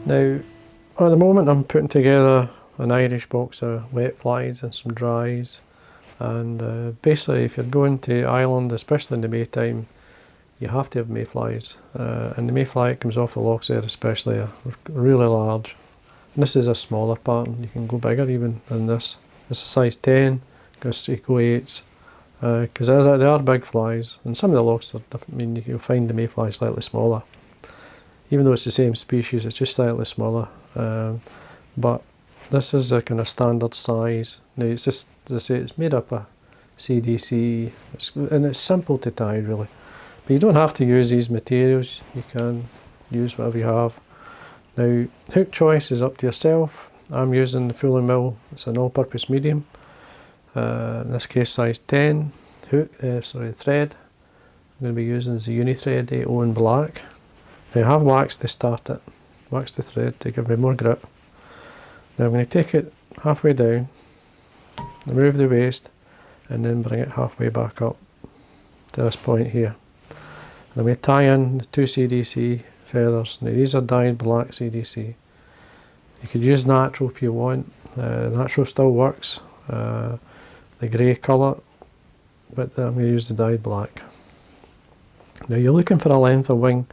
Now, at the moment I'm putting together an Irish box of wet flies and some dries, and basically if you're going to Ireland, especially in the Maytime, you have to have mayflies, and the mayfly that comes off the lochs there especially are really large. And this is a smaller pattern, you can go bigger even than this. It's a size 10, goes eco 8s, because they are big flies, and some of the lochs are different. I mean, you'll find the mayfly slightly smaller. Even though it's the same species, it's just slightly smaller. But this is a kind of standard size. Now it's just, as I say, it's made up of CDC, and it's simple to tie really. But you don't have to use these materials, you can use whatever you have. Now, hook choice is up to yourself. I'm using the Full and Mill, it's an all-purpose medium. In this case size 10. Thread I'm going to be using is the Uni-Thread 8O in black. Now I have wax to start it, wax the thread to give me more grip. Now I'm going to take it halfway down, remove the waste, and then bring it halfway back up to this point here. And I'm going to tie in the 2 CDC feathers. Now these are dyed black CDC. You could use natural if you want, natural still works, the grey colour, but I'm going to use the dyed black. Now you're looking for a length of wing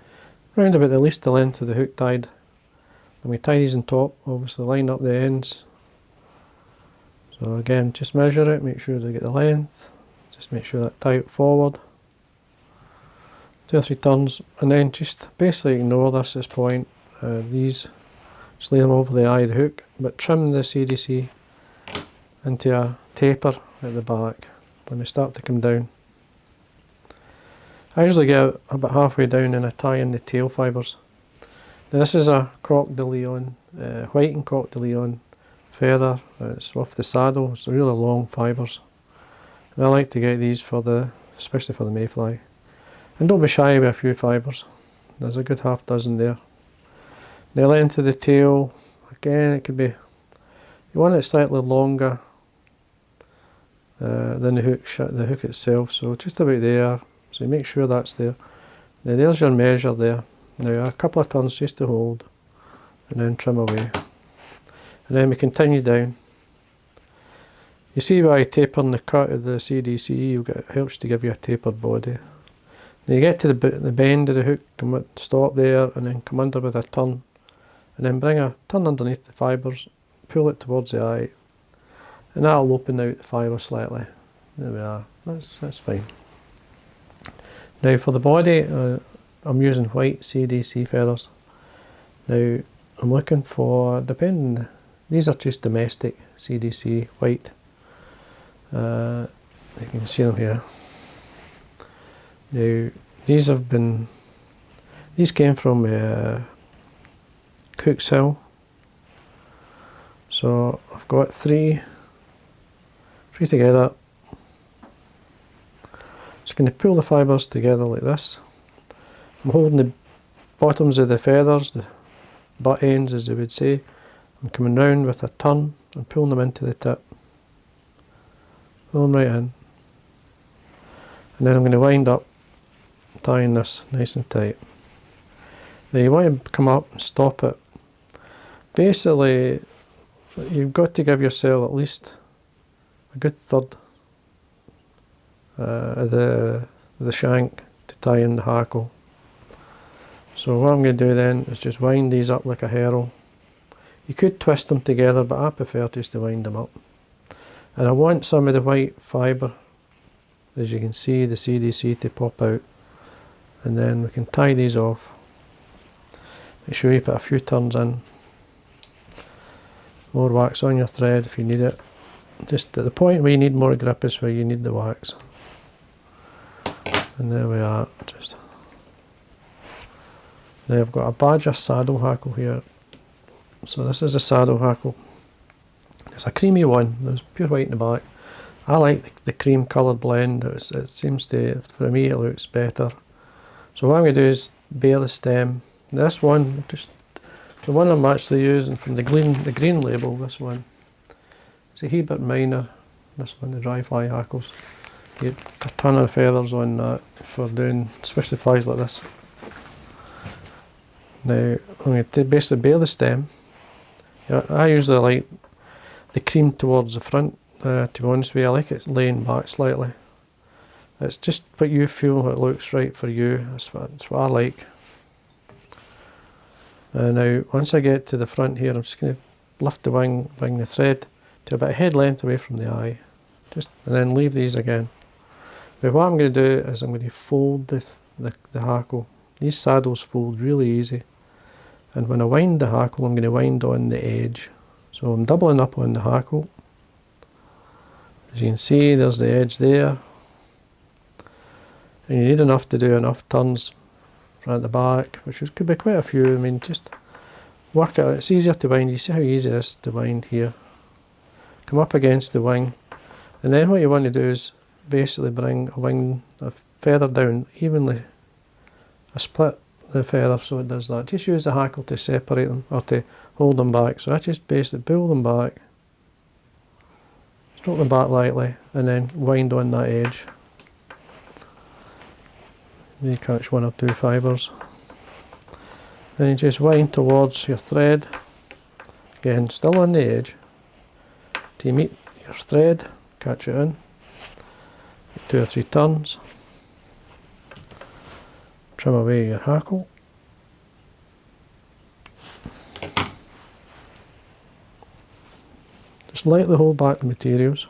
round about at least the length of the hook tied. And we tie these on top, obviously line up the ends. So again, just measure it, make sure they get the length, just make sure that tie it forward. 2 or 3 turns, and then just basically ignore this at this point. These, just lay them over the eye of the hook, but trim the CDC into a taper at the back. Then we start to come down. I usually get about halfway down and I tie in the tail fibres. Now this is a Coq de Leon, white and Coq de Leon feather. It's off the saddle, it's really long fibres. And I like to get these especially for the mayfly. And don't be shy with a few fibres. There's a good half dozen there. The length of the tail, again it could be, you want it slightly longer than the hook itself, so just about there. So you make sure that's there. Now there's your measure there. Now a couple of turns just to hold, and then trim away. And then we continue down. You see by tapering the cut of the CDC, it helps to give you a tapered body. Now you get to the bend of the hook, stop there, and then come under with a turn. And then bring a turn underneath the fibres, pull it towards the eye, and that'll open out the fibre slightly. There we are, that's fine. Now for the body, I'm using white CDC feathers. Now I'm looking for, these are just domestic CDC white. You can see them here. Now these came from Cook's Hill. So I've got three together. Just going to pull the fibres together like this. I'm holding the bottoms of the feathers, the butt ends as they would say. I'm coming round with a turn and pulling them into the tip. Pull them right in. And then I'm going to wind up tying this nice and tight. Now you want to come up and stop it. Basically, you've got to give yourself at least a good third of the shank to tie in the hackle. So what I'm going to do then is just wind these up like a herald. You could twist them together, but I prefer just to wind them up. And I want some of the white fibre, as you can see, the CDC to pop out. And then we can tie these off. Make sure you put a few turns in. More wax on your thread if you need it. Just at the point where you need more grip is where you need the wax. And there we are. Now I've got a badger saddle hackle here. So this is a saddle hackle. It's a creamy one. There's pure white in the back. I like the cream coloured blend. It seems to, for me, it looks better. So what I'm going to do is bare the stem. This one, just the one I'm actually using from the green label. This one, it's a Hebert Minor. This one, the dry fly hackles. Get a ton of feathers on that for doing, especially flies like this. Now I'm going to basically bare the stem. I usually like the cream towards the front, to be honest with you. I like it laying back slightly. It's just what you feel it looks right for you. That's what I like. Now once I get to the front here, I'm just going to lift the wing, bring the thread to about head length away from the eye, and then leave these again. Now what I'm going to do is I'm going to fold the hackle. These saddles fold really easy, and when I wind the hackle, I'm going to wind on the edge. So I'm doubling up on the hackle. As you can see, there's the edge there, and you need enough to do enough turns at the back, which could be quite a few. I mean, just work it out. It's easier to wind. You see how easy it is to wind here. Come up against the wing, and then what you want to do is basically bring a feather down evenly. I split the feather so it does that. Just use the hackle to separate them or to hold them back. So I just basically pull them back, stroke them back lightly, and then wind on that edge. You catch one or two fibres. Then you just wind towards your thread, again still on the edge, till you meet your thread, catch it in, 2 or 3 turns, trim away your hackle. Just lightly hold back the materials,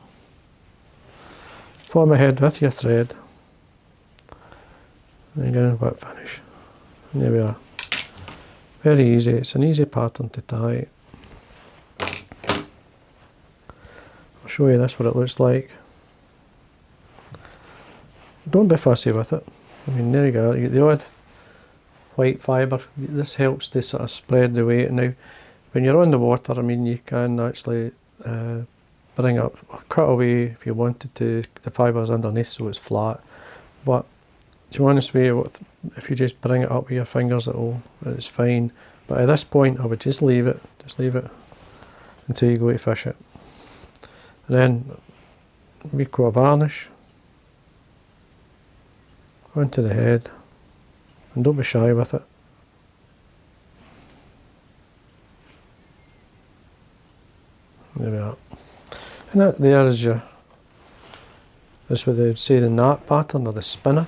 form a head with your thread, and again about finish. And there we are. Very easy, it's an easy pattern to tie. I'll show you this what it looks like. Don't be fussy with it. I mean, there you go, you get the odd white fibre. This helps to sort of spread the weight. Now when you're on the water, I mean, you can actually bring up or cut away if you wanted to the fibres underneath so it's flat, but to be honest with you, if you just bring it up with your fingers, it's fine. But at this point I would just leave it until you go to fish it. And then a wee coat of varnish onto the head, and don't be shy with it. There we are. And that there is that's what they would say the Gnat pattern, or the spinner.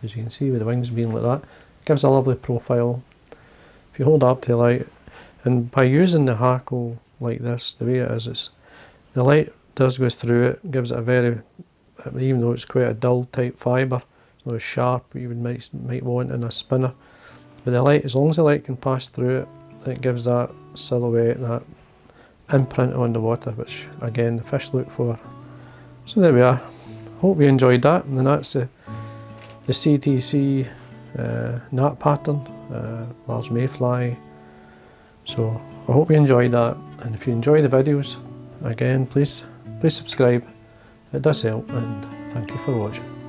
As you can see with the wings being like that, it gives a lovely profile. If you hold up to the light, and by using the hackle like this, the way it is, the light does go through it, gives it a very, even though it's quite a dull type fibre, it's not as sharp you might want in a spinner, but the light, as long as the light can pass through it, it gives that silhouette, that imprint on the water, which again the fish look for. So there we are. Hope you enjoyed that, and that's the CDC Gnat pattern, large Mayfly. So I hope you enjoyed that, and if you enjoy the videos, again please subscribe, it does help, and thank you for watching.